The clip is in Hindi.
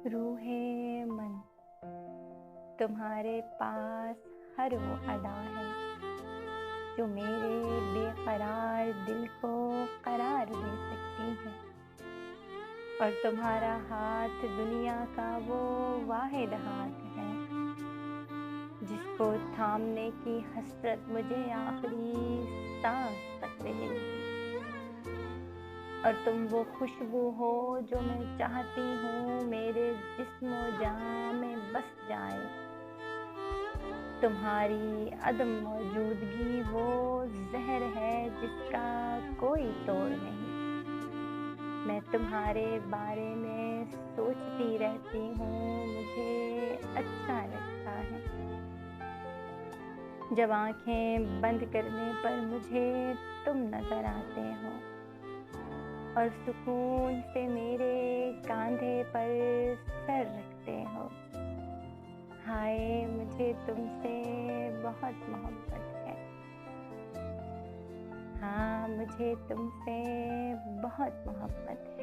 रूहे मन, तुम्हारे पास हर वो अदा है जो मेरे बेकरार दिल को करार दे सकती है। और तुम्हारा हाथ दुनिया का वो वाहिद हाथ है जिसको थामने की हसरत मुझे आखिरी सांस तक रहेगी। और तुम वो खुशबू हो जो मैं चाहती हूँ मेरे जिस्म जान में बस जाए। तुम्हारी अदम मौजूदगी वो जहर है जिसका कोई तोड़ नहीं। मैं तुम्हारे बारे में सोचती रहती हूँ, मुझे अच्छा लगता है। जब आंखें बंद करने पर मुझे तुम नजर आते हो और सुकून से मेरे कंधे पर सर रखते हो। हाय, मुझे तुमसे बहुत मोहब्बत है। हाँ, मुझे तुमसे बहुत मोहब्बत है।